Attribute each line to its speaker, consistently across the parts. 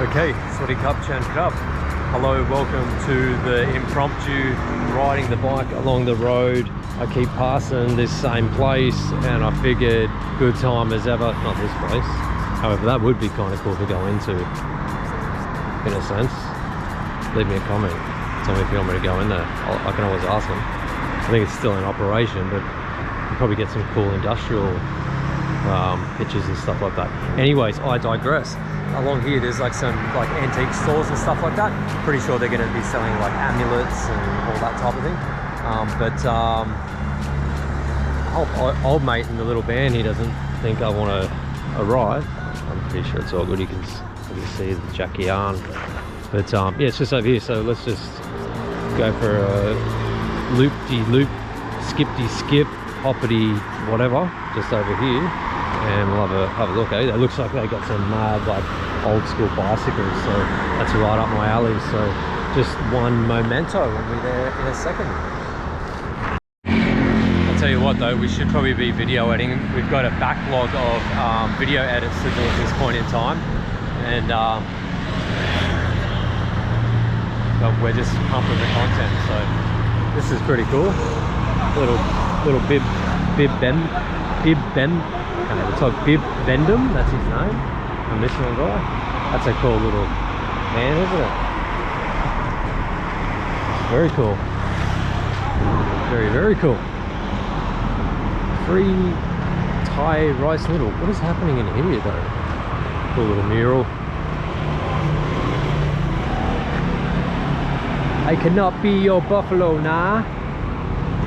Speaker 1: Okay, Swaddy Cup, Chan Cup. Hello, welcome to the impromptu riding the bike along the road. I keep passing this same place and I figured good time as ever. Not this place. However, that would be kind of cool to go into, in a sense. Leave me a comment. Tell me if you want me to go in there. I can always ask them. I think it's still in operation, but you probably get some cool industrial pictures and stuff like that. Anyways, I digress. Along here there's like some antique stores and stuff like that. Pretty sure they're going to be selling like amulets and all that type of thing. Old mate in the little van, he doesn't think I want to arrive. I'm pretty sure it's all good. You can see the Jackie Arn. But yeah, it's just over here, so let's just go for a loop-de-loop, skip-de-skip, hoppity whatever, just over here, and we'll have a look. It looks like they got some mad like old school bicycles, so that's right up my alley. So just one memento, we'll be there in a second. I'll tell you what though, we should probably be video editing. We've got a backlog of video edits to do at this point in time, and but we're just pumping the content, so this is pretty cool. Little Bib Bendum, that's his name. And this one guy, that's a cool little man, isn't it? Very cool. Very cool. Free Thai rice noodle. What is happening in here though? Cool little mural. I cannot be your buffalo, nah.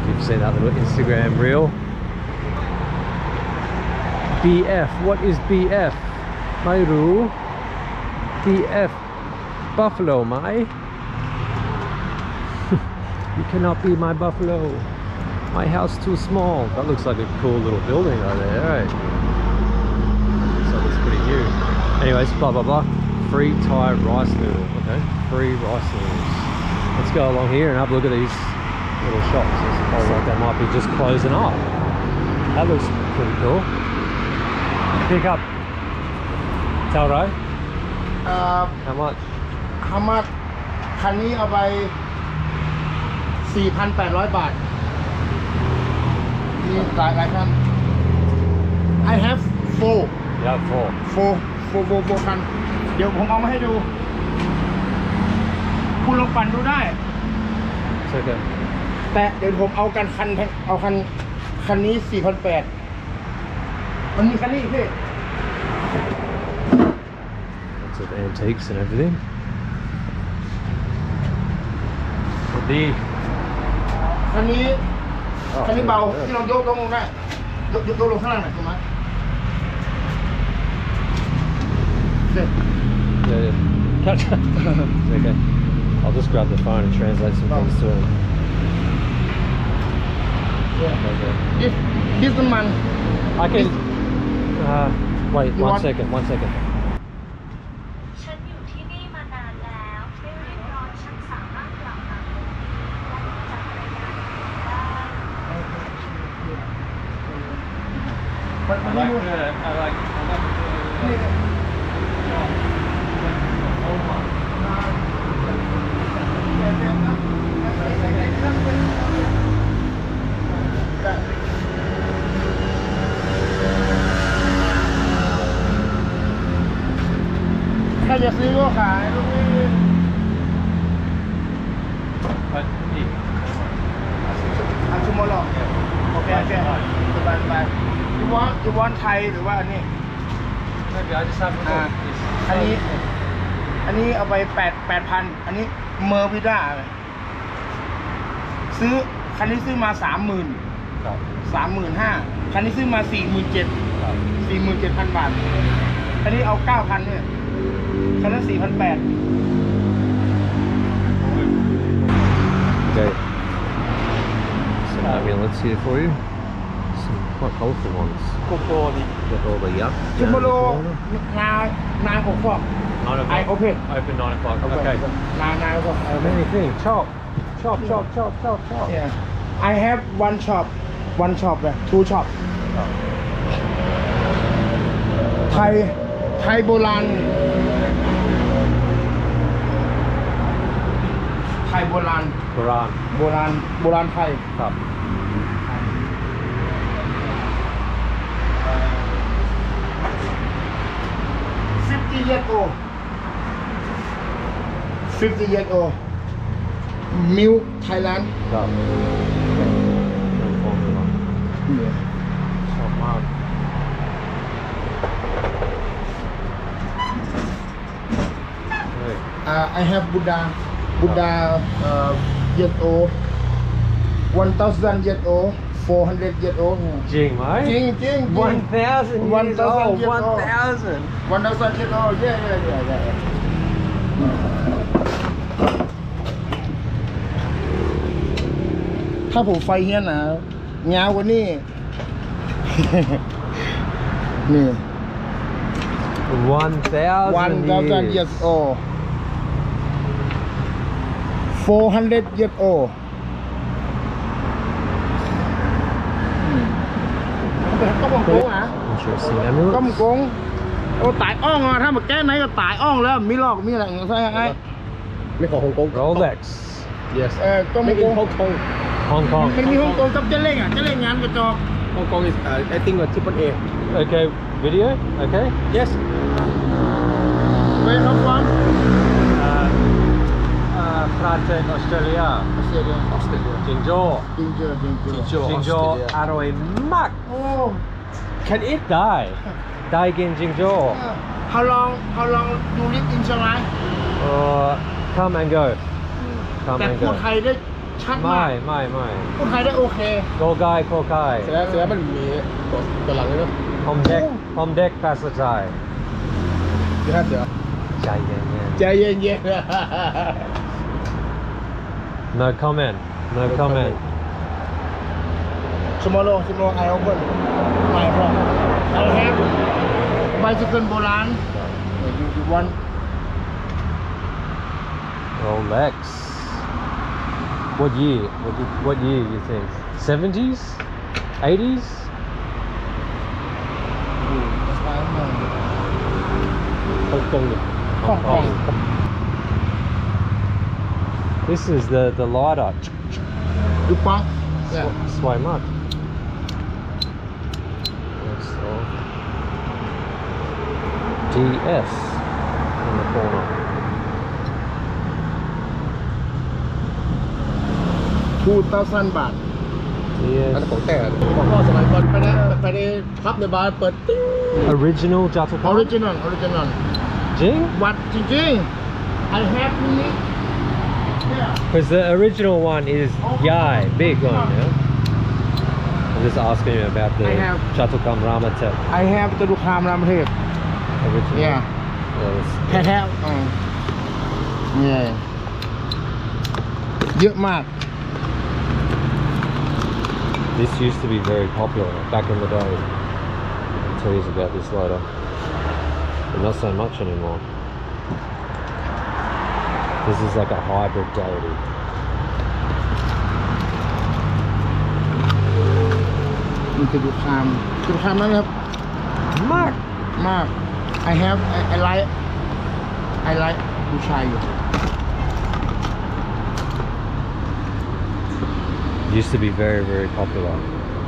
Speaker 1: If you've seen that little Instagram reel. BF, what is BF? ไม่รู้ BF buffalo ไหม You cannot be my buffalo. My house too small. That looks like a cool little building right there, right? So it's pretty new. Anyways, blah blah blah. Free Thai rice noodle. Okay, free rice noodles. Let's go along here and have a look at these little shops. It looks like they might be just closing up. That looks pretty cool. Pick up. Chiang Rai? How much?
Speaker 2: How much? คันนี้เอาไป 4,800 บาท มีหลายคัน I have 4
Speaker 1: Yeah,
Speaker 2: 4 คัน เดี๋ยวผมเอามาให้ดู คุณลองปั่นดูได้
Speaker 1: It's okay.
Speaker 2: แต่เดี๋ยวผมเอาคันนี้ 4,800 มันมีคันนี้พี่
Speaker 1: Lots of antiques and everything. ดี
Speaker 2: คันนี้เบาที่เรายกลงได้ยกลงข้างล่างหน่อยถูกไหม
Speaker 1: Yeah. Catch. It's okay. I'll just grab the phone and translate some things to him.
Speaker 2: Yeah.
Speaker 1: Okay.
Speaker 2: This one.
Speaker 1: I can. Wait, one second.
Speaker 3: ฉันอยู่ที่นี่มานานแล้วไม่รีบร้อนฉันสามารถกลับมาจักรยานได้
Speaker 2: I likeถ้าจะซื้อก็ขายลูกนี่ชั่วโมงหรอโอเคสบายyou want ไทยหรือว่าอันนี้
Speaker 1: Maybe I just have a look.
Speaker 2: อันนี้เอาไป 8,000 อันนี้เมอร์วิด้าซื้อคันนี้ซื้อมา 30,000 35,000 คันนี้ซื้อมา 47,000 บาทคันนี้เอา 9,000 เนี่ยคันนั้น 4,800
Speaker 1: Okay. Some amulets here for you. Some quite colourful ones.
Speaker 2: โกโก้ดิ
Speaker 1: Got all the yuck.
Speaker 2: ชั่วโม
Speaker 1: down
Speaker 2: ง
Speaker 1: in the corner.
Speaker 2: นาน6 o'clock
Speaker 1: 9 o'clock.
Speaker 2: I open.
Speaker 1: Open 9 o'clock. Okay.
Speaker 2: นาน o'clock
Speaker 1: Many things. Chop.
Speaker 2: Yeah I have one shop 2 shop ไทยโบราณ ทยโบราณ
Speaker 1: โบราณ
Speaker 2: โบราณโบราณไทย
Speaker 1: ครับ
Speaker 2: 50 years old 50 years old Milk Thailand
Speaker 1: ครับเริ่มฟ้องเลยว่ะชอบมาก เฮ้ย
Speaker 2: I have Buddha years old 1,000 years old 400 years old
Speaker 1: จริงไหม
Speaker 2: จริง
Speaker 1: 1,000 years old 1,000
Speaker 2: 1,000 years old yeah ถ้าผมไฟเฮี้ยนนะยาวกว่านี้ นี่ 1,000 years old 400 years old ก็มงกงอ่ะ
Speaker 1: Interesting
Speaker 2: ก็
Speaker 1: amulet
Speaker 2: มงกงโอ้ตายอ่องอ่ะถ้ามาแก้ไหนก็ตายอ่องแล้วมีหลอกมีอะไรใช่ไหม
Speaker 4: ไม่ของฮ่องกง
Speaker 1: Rolex
Speaker 4: yes
Speaker 2: ก็มง
Speaker 4: ไม่
Speaker 2: ก
Speaker 4: กิน
Speaker 2: ง
Speaker 4: ฮ่องกง
Speaker 1: Hong Kong
Speaker 2: มันมีฮ่องกงกับเจ๊เล้งอ่ะเจ๊เล้งงานกระจอก
Speaker 4: ฮ่องกง is I think a triple A
Speaker 1: Okay video okay
Speaker 4: yes
Speaker 2: ไปครับฟัง
Speaker 1: France Australia
Speaker 2: เสียเลย
Speaker 4: Australia
Speaker 1: จิงโจ้
Speaker 2: จริงเจอ
Speaker 1: จิงโจ้อร่อยมาก
Speaker 2: โอ้
Speaker 1: Can eat ได้กินจิงโจ้
Speaker 2: how long you live in Chiang Rai
Speaker 1: Come and go
Speaker 2: แต่พูดไทยได้ชัดมาก
Speaker 1: ไม่
Speaker 2: พูดไทยได้โอเค
Speaker 1: โกไก
Speaker 4: เสือมันมีตัวหลังเลยเนาะ
Speaker 1: พอมเด็กภาษาไทย
Speaker 4: เสือ
Speaker 1: ใจเย็น
Speaker 2: ใจเย็น
Speaker 1: ๆ No comment
Speaker 2: tomorrow I open my shop I have bicycle โบราณ you want
Speaker 1: Rolex What year you think 70s 80s
Speaker 4: ฮ่องกง
Speaker 2: ฮ่องกง
Speaker 1: This is the lighter
Speaker 2: ดูปัง
Speaker 1: สวยมาก That's all. DS in the corner
Speaker 2: 2,000 บาท
Speaker 4: อันนั้น
Speaker 1: DS
Speaker 4: ของแต่พ่อสมัยก่อนไปในพับในบาร์เปิดติ้ง
Speaker 1: Original จาตุ
Speaker 2: อ
Speaker 1: พั
Speaker 2: อน ริจินอล
Speaker 1: จริง
Speaker 2: วัดจริงๆ I have this yeah
Speaker 1: Because the original one is Yai, big one, yeah? I'm just asking you about the
Speaker 2: I have-
Speaker 1: Chatukam Ramatet
Speaker 2: I have กระดูกคามรามเทพ
Speaker 1: original.
Speaker 2: yeah
Speaker 1: Yes.
Speaker 2: แท้เนี่ยเยอะมาก
Speaker 1: This used to be very popular back in the day. I'll tell you about this later. But not so much anymore. This is like a hybrid deity.
Speaker 2: มีกระดูกคามนั่นครับ มาก I have I like ผู้ชายอยู่
Speaker 1: Used to be very, very popular.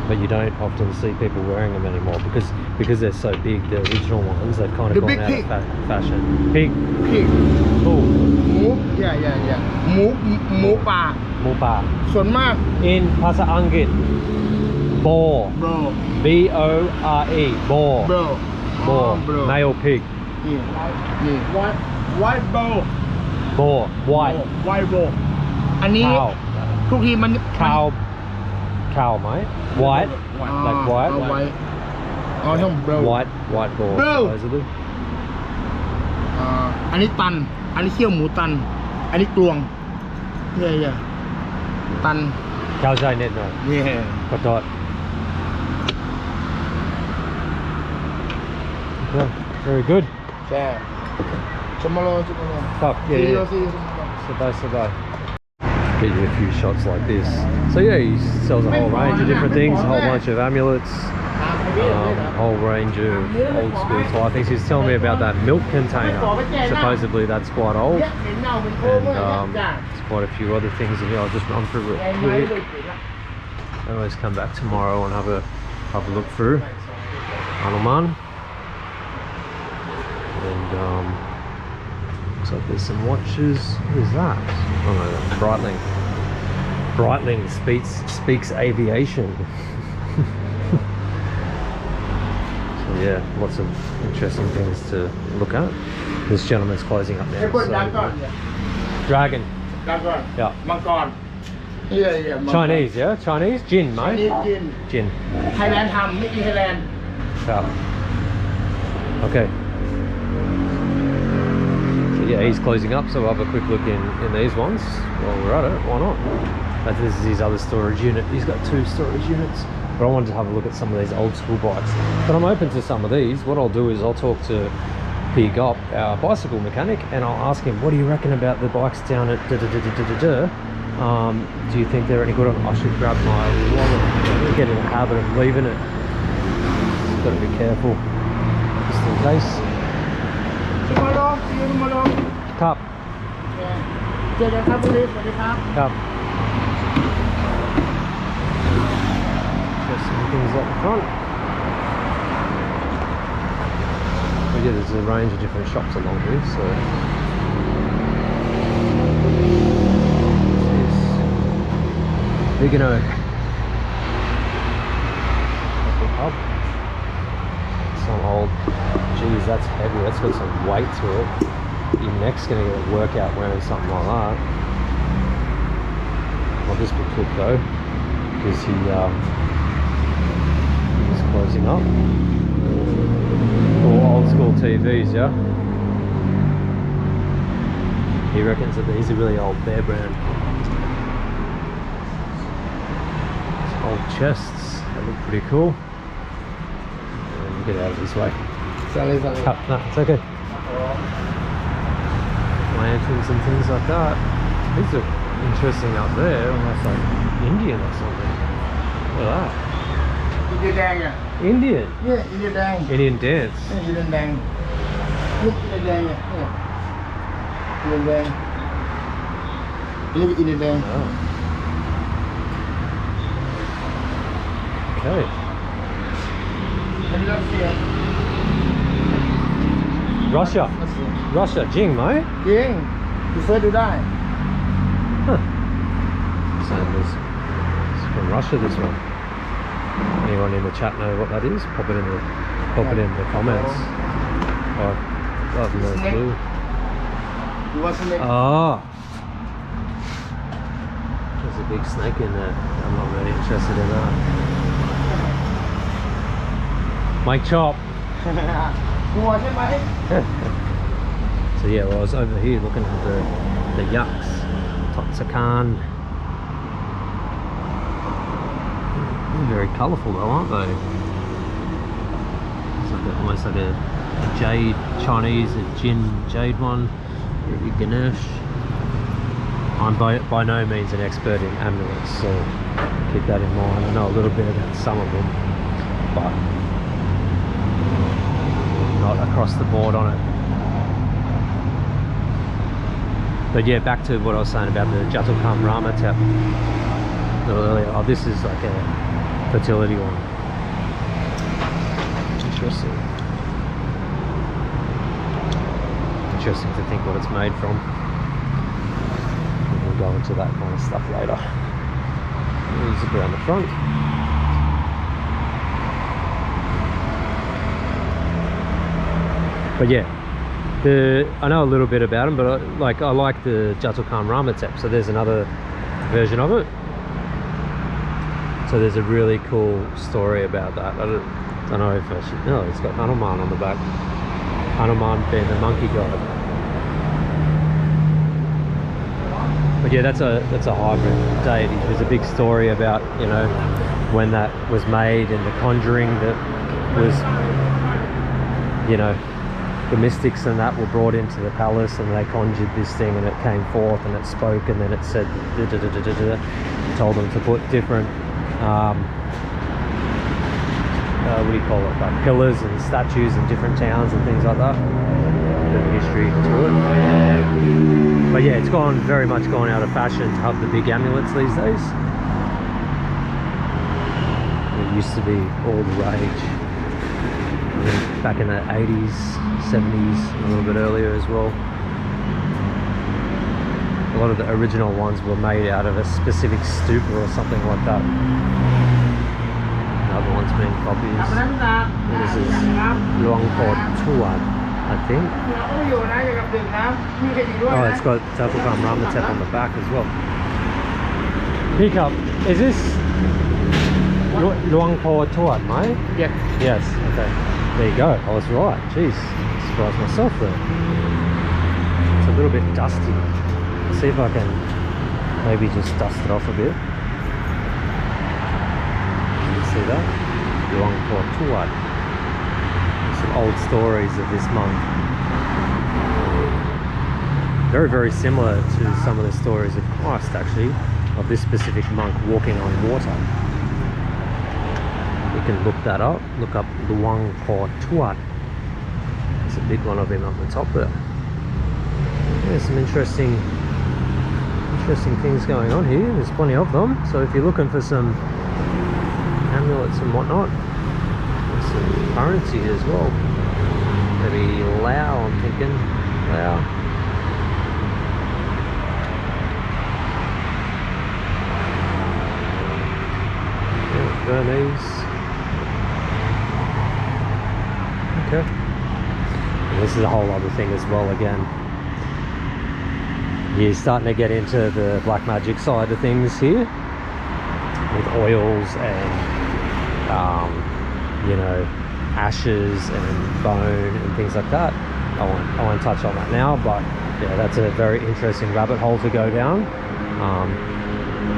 Speaker 1: But you don't often see people wearing them anymore because they're so big. The original ones, they've kind of
Speaker 2: The
Speaker 1: gone
Speaker 2: big
Speaker 1: out
Speaker 2: pig.
Speaker 1: of fashion. Pig.
Speaker 2: พี่
Speaker 1: Cool.
Speaker 2: หมูหมูป่า
Speaker 1: Mupa.
Speaker 2: ส่วนมาก
Speaker 1: In Pasa Angit. Boar.
Speaker 2: bro
Speaker 1: B-O-R-E. Boar. Boar.
Speaker 2: bro
Speaker 1: Male pig.
Speaker 2: นี่ white bro
Speaker 1: Boar. White.
Speaker 2: white bro อันนี้
Speaker 1: Cow.
Speaker 2: ทุกทีมัน
Speaker 1: Cow. Cow, mate. White. Like white.
Speaker 2: เอาไว้เอาทั้ง bro
Speaker 1: White boar.
Speaker 2: Bro.
Speaker 1: Supposedly.
Speaker 2: อันนี้ตัน อันนี้เขี้ยวหมูตัน อันนี้กลวงเนี่ยตัน
Speaker 1: Cow Jai Net no.
Speaker 2: เนี่ย
Speaker 1: Kotot. Yeah, very good.
Speaker 2: แช่ชมโล
Speaker 1: Fuck, yeah. Sabai. Get you a few shots like this. So yeah, he sells a whole range of different things, a whole bunch of amulets. whole range of old school Thai things. He's telling me about that milk container. Supposedly that's quite old, and there's quite a few other things in here. I'll just run through real quick. I always come back tomorrow and have a look through Hanuman. And looks like there's some watches. What is that? Oh no, that's Breitling. Breitling speaks aviation. So yeah, lots of interesting things to look at. This gentleman's closing up now. So, Dragon. Yeah.
Speaker 2: Yeah.
Speaker 1: Chinese, yeah? Chinese? Gin, mate?
Speaker 2: Chinese
Speaker 1: Gin.
Speaker 2: Thailand ทำ Made in Thailand.
Speaker 1: Yeah. Okay. So yeah, he's closing up, so we'll have a quick look in these ones while we're at it. Why not? But this is his other storage unit. He's got 2 storage units. But I wanted to have a look at some of these old school bikes. But I'm open to some of these. What I'll do is I'll talk to P. Gop, our bicycle mechanic, and I'll ask him, what do you reckon about the bikes down at do you think they're any good? I should grab my wallet, get in the habit of leaving it. Just got to be careful, just in case.
Speaker 2: Tomorrow, see you tomorrow.
Speaker 1: Cup.
Speaker 2: Yeah. เจอกันครับวันนี้สวัสดีครับ
Speaker 1: Cup. Got some things up front. But yeah, there's a range of different shops along here, so. Big and Oak. Pub. Some old, geez, that's heavy. That's got some weight to it. Your neck's gonna get a workout wearing something like that. I'll just be quick though, because he's closing up. All old school TVs, yeah. He reckons that these are really old Bear brand. Old chests, they look pretty cool. And get out of his way.
Speaker 2: Sorry.
Speaker 1: No, it's okay. Lanterns and things like that. These are interesting up there, almost like Indian or something. Look at that.
Speaker 2: อินเดียแดงอ่ะ
Speaker 1: Indian.
Speaker 2: เนี่ยอินเดียแดง
Speaker 1: Indian dance.
Speaker 2: เนี่ยอินเดียแดงนี่อินเดียแดงเนี่ยอินเดียแดงนี่อินเดียแดง
Speaker 1: Oh. Okay.
Speaker 2: อันนี้รัสเซีย
Speaker 1: Russia.
Speaker 2: รัสเซีย
Speaker 1: Russia. Jing, mate.
Speaker 2: จริงดูเซิร์ชดูได้
Speaker 1: Huh. So it's from Russia, this one. Anyone in the chat know what that is? Pop it in the comments. Oh, I have no clue.
Speaker 2: ดูว่าสเน็ก
Speaker 1: Oh. There's a big snake in there. I'm not really interested in that. Mike Chop.
Speaker 2: กลัวใช่ไหม
Speaker 1: So yeah, well, I was over here looking at the yucks. Totsakan. They're very colourful though, aren't they? It's like almost like a jade Chinese, a Jin jade one. Maybe Ganesh. I'm by no means an expert in amulets, so keep that in mind. I know a little bit about some of them, but not across the board on it. But yeah, back to what I was saying about the Jatukam Rama tap a little earlier. Oh, this is like a fertility one. Interesting. Interesting to think what it's made from. We'll go into that kind of stuff later. Zip around the front. But yeah, I know a little bit about them, but I like the Jatukam Ramatep, so there's another version of it. So there's a really cool story about that. I don't know if I should. No, it's got Hanuman on the back. Hanuman being the monkey god. But yeah, that's a hybrid deity. There's a big story about, you know, when that was made and the conjuring that was, you know, the mystics and that were brought into the palace and they conjured this thing and it came forth and it spoke and then it said told them to put different what do you call it, like pillars and statues in different towns and things like that. A bit of history to it. But yeah, it's very much gone out of fashion to have the big amulets these days. It used to be all the rage. I mean, back in the 80s, 70s, a little bit earlier as well. A lot of the original ones were made out of a specific stupa or something like that. Other ones being copies. This is Luang Por Tuan, I think. Oh, it's got Tapukam Ramatep on the back as well. Pickup. Is this Luang Por Tuan, mate?
Speaker 2: Yes.
Speaker 1: Yes, okay. There you go. I was right. Jeez, I surprised myself there. It's a little bit dusty. Let's see if I can maybe just dust it off a bit. See that? Luang Por Tuat. Some old stories of this monk. Very, very similar to some of the stories of Christ, actually, of this specific monk walking on water. You can look that up. Look up Luang Por Tuat. There's a big one of him up the top there. Yeah, some interesting things going on here. There's plenty of them. So if you're looking for some amulets and whatnot, there's some currency as well. Maybe Lao, I'm thinking. Lao. Yeah, Burmese. Okay. And this is a whole other thing as well again. You're starting to get into the black magic side of things here, with oils and you know, ashes and bone and things like that. I won't touch on that now, but yeah, that's a very interesting rabbit hole to go down.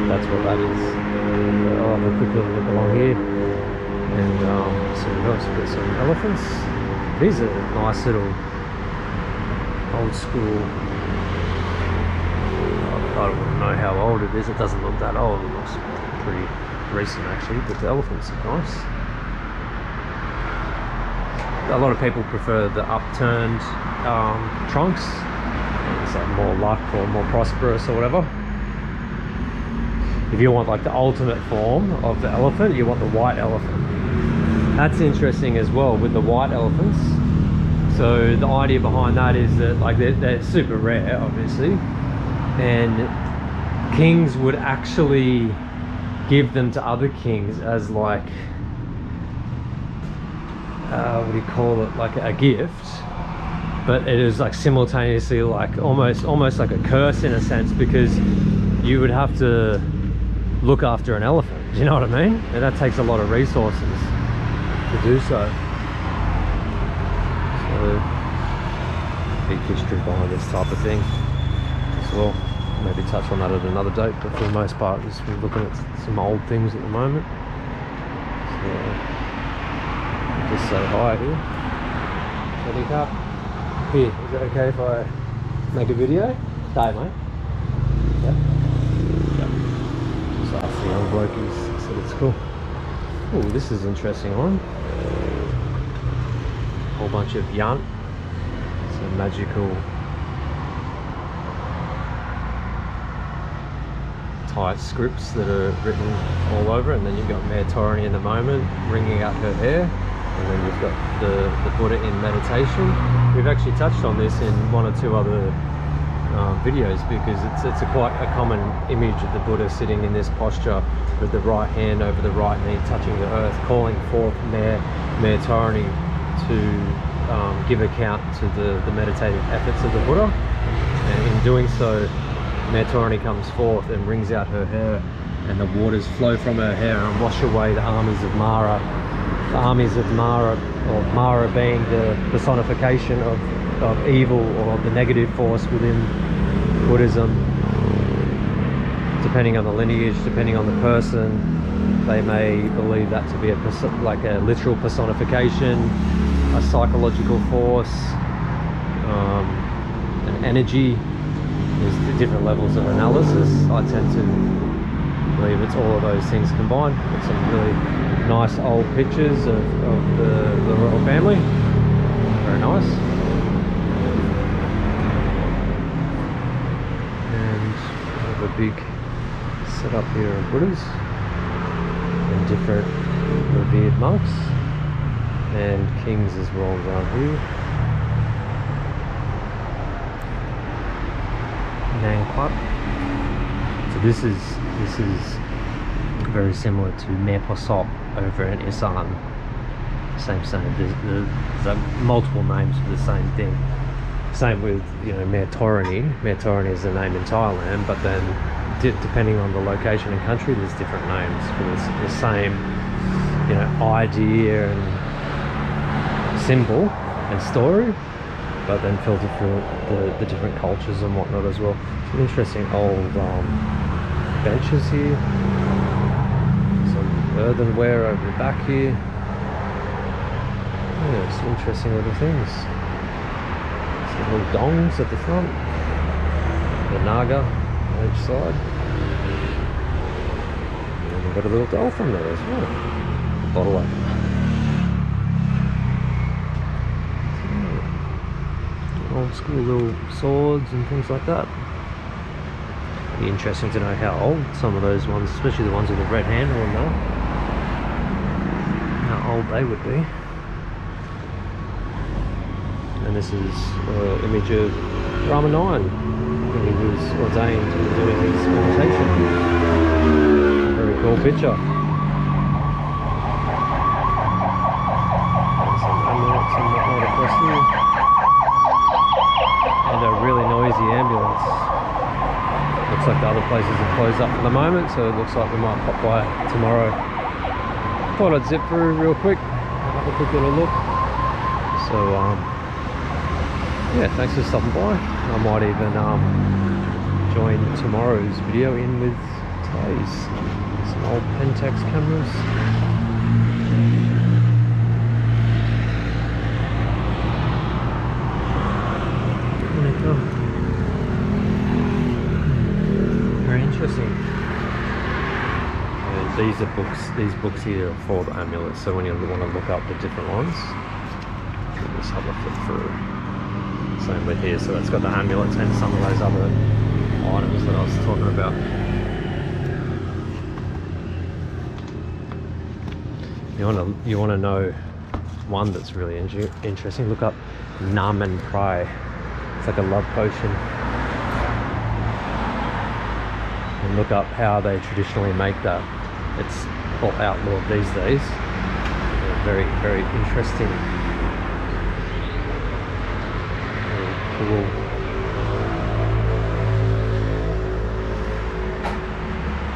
Speaker 1: That's what that is. So I'll have a quick little look along here, and so we've got some elephants. These are nice little old school. I don't know how old it is. It doesn't look that old. It looks pretty recent actually, but the elephants are nice. A lot of people prefer the upturned trunks. It's like more luck or more prosperous or whatever. If you want like the ultimate form of the elephant, you want the white elephant. That's interesting as well with the white elephants. So the idea behind that is that like they're super rare, obviously, and kings would actually give them to other kings as like what do you call it, like a gift, but it is like simultaneously like almost like a curse in a sense, because you would have to look after an elephant, you know what I mean? And that takes a lot of resources to do so. So big history behind this type of thing as well. Maybe touch on that at another date, but for the most part just we're looking at some old things at the moment. So just say hi here. Sawadee ka. Here, is it okay if I make a video? Day, mate. Yeah? Yep. Just ask the young blokies, so it's cool. Oh, this is an interesting one. Whole bunch of yarn. Some magical Thai scripts that are written all over, and then you've got Mare Torani in the moment wringing out her hair, and then you've got the Buddha in meditation. We've actually touched on this in one or two other videos, because it's a quite a common image of the Buddha sitting in this posture with the right hand over the right knee touching the earth, calling forth Mare Torani to give account to the meditative efforts of the Buddha. And in doing so, Mare Torani comes forth and wrings out her hair, and the waters flow from her hair and wash away the armies of Mara. The armies of Mara, or Mara being the personification of evil or the negative force within Buddhism. Depending on the lineage, depending on the person, they may believe that to be like a literal personification, a psychological force, an energy. There's the different levels of analysis. I tend to believe it's all of those things combined. Got some really nice old pictures of the royal family. Very nice. And we have a big setup here of Buddhas and different revered monks and kings as well around here. Nang Club. So this is very similar to Mer Posop over in Isan. Same. There's multiple names for the same thing. Same with, you know, Mer Torani. Mer Torani is the name in Thailand, but then depending on the location and country, there's different names for the same, you know, idea and symbol and story, but then filtered through the different cultures and whatnot as well. Some interesting old benches here. Some earthenware over the back here. Yeah, some interesting little things. Some little dongs at the front. The naga on each side. And we've got a little doll from there as well. A bottle opener. Old school little swords and things like that. Be interesting to know how old some of those ones, especially the ones with the red handle and that, how old they would be. And this is an image of Rama IX when he was ordained and doing his meditation. Very cool picture. And some amulets and whatnot across here. And a really noisy ambulance. Looks like the other places are closed up for the moment, so it looks like we might pop by tomorrow. Thought I'd zip through real quick, have a quick little look. So yeah, thanks for stopping by. I might even join tomorrow's video in with today's. Some old Pentax cameras. Very interesting. These are books. These books here are for the amulets. So when you want to look up the different ones, you just have a flip through. Same with here. So it's got the amulets and some of those other items that I was talking about. You want to know one that's really interesting. Look up Nam and Prai. It's like a love potion. And look up how they traditionally make that. It's all outlawed these days. Very, very interesting. Very cool.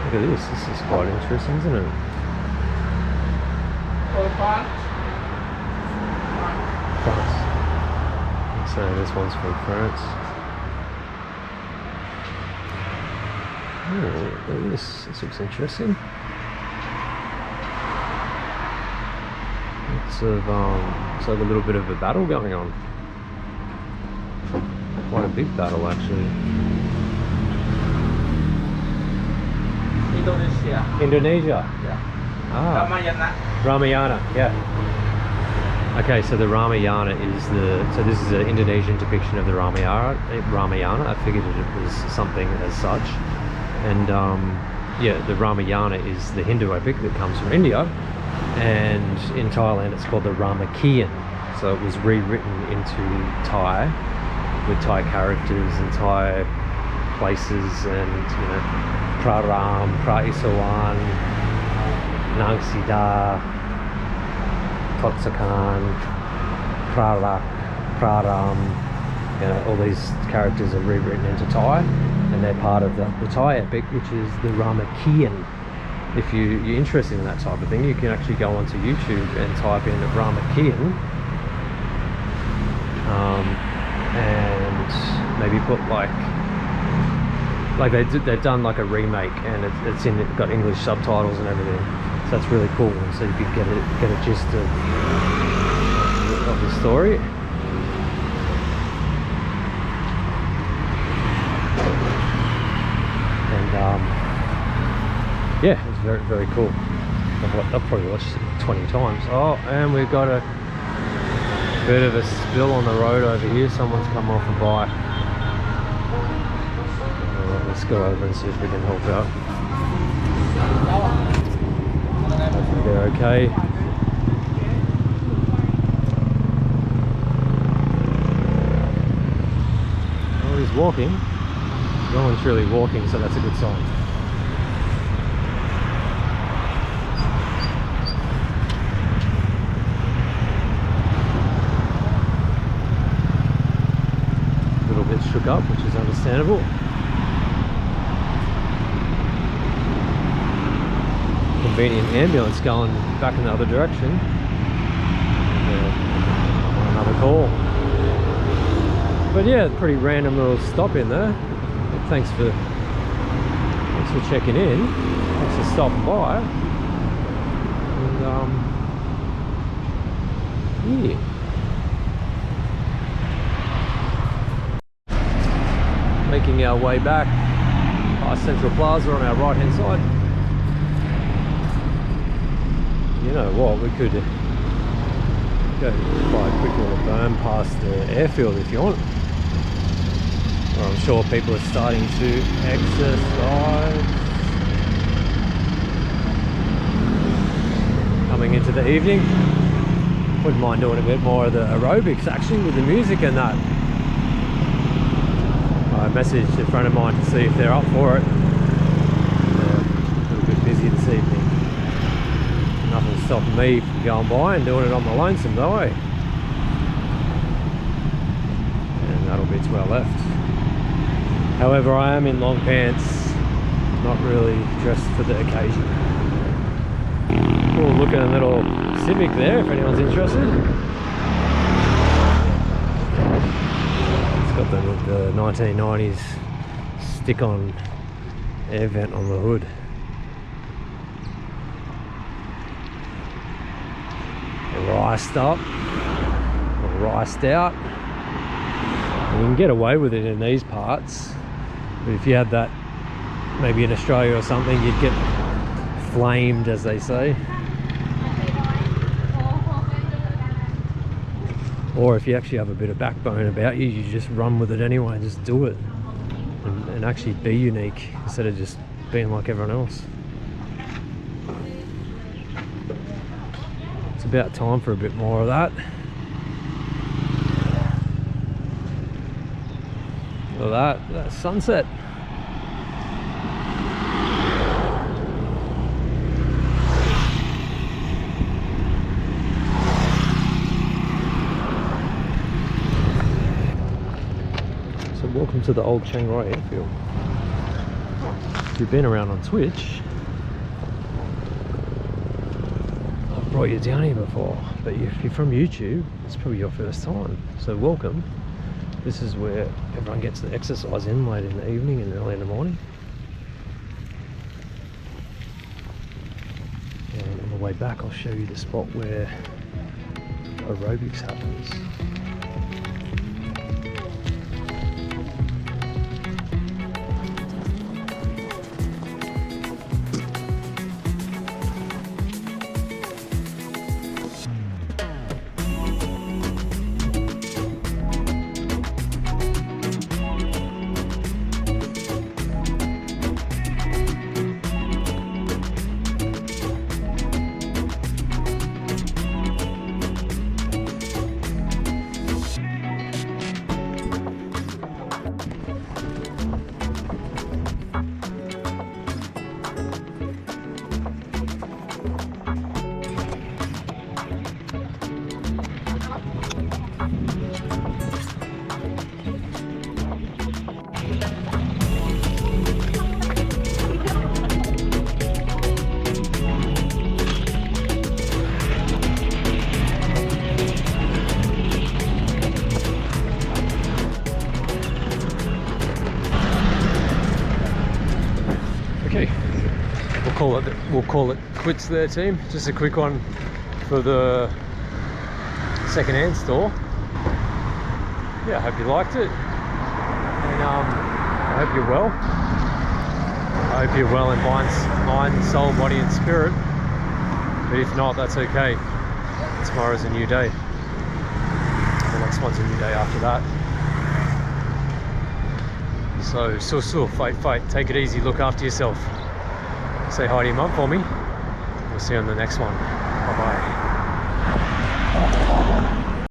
Speaker 1: Look at this. This is quite interesting, isn't it? France. So this one's from France. Oh, look at this. This looks interesting. It's like a little bit of a battle going on. Quite a big battle, actually. Indonesia.
Speaker 2: Yeah.
Speaker 1: Ah. Ramayana. Yeah. Okay, so the Ramayana is so this is an Indonesian depiction of the Ramayana. I figured it was something as such. And yeah, the Ramayana is the Hindu epic that comes from India. And in Thailand it's called the Ramakien. So it was rewritten into Thai with Thai characters and Thai places, and you know, Praram, Praisawan, Nang Sida, Totsakan, Prarak, Praram, you know, all these characters are rewritten into Thai, and they're part of the Thai epic, which is the Ramakien. If you're interested in that type of thing, you can actually go onto YouTube and type in Ramakien, and maybe put like they've done like a remake, and it's got English subtitles and everything. So that's really cool, and so you can get a gist of the story. And yeah, it's very, very cool. I've probably watched it 20 times. Oh, and we've got a bit of a spill on the road over here. Someone's come off a bike. Alright, let's go over and see if we can help out. Hopefully they're okay. Oh, he's walking. No one's really walking, so that's a good sign. A little bit shook up, which is understandable. Convenient ambulance going back in the other direction. Another call. But yeah, pretty random little stop in there. Thanks for checking in. Thanks for stopping by. And yeah. Making our way back past Central Plaza on our right hand side. You know what, we could go by a quick little berm past the airfield if you want. Well, I'm sure people are starting to exercise. Coming into the evening. Wouldn't mind doing a bit more of the aerobics actually with the music and that. I messaged a friend of mine to see if they're up for it. They're a little bit busy this evening. Nothing stopping me from going by and doing it on my lonesome though, eh? And that'll be to our left. However, I am in long pants, not really dressed for the occasion. Cool looking little Civic there, if anyone's interested. It's got the 1990s stick-on air vent on the hood. Riced up, or riced out. And you can get away with it in these parts. But if you had that maybe in Australia or something, you'd get flamed, as they say. Or if you actually have a bit of backbone about you, you just run with it anyway and just do it. And actually be unique instead of just being like everyone else. It's about time for a bit more of that. Look at that sunset. So welcome to the old Chiang Rai Airfield. If you've been around on Twitch, I've brought you down here before, but if you're from YouTube, it's probably your first time, so welcome. This is where everyone gets the exercise in late in the evening and early in the morning. And on the way back, I'll show you the spot where aerobics happens. We'll call it quits there, team. Just a quick one for the second-hand store. Yeah, I hope you liked it, and I hope you're well. I hope you're well in mind, soul, body and spirit. But if not, that's okay. Tomorrow's a new day. The next one's a new day after that. So, fight. Take it easy, look after yourself. Say hi to your mum for me. We'll see you on the next one. Bye-bye.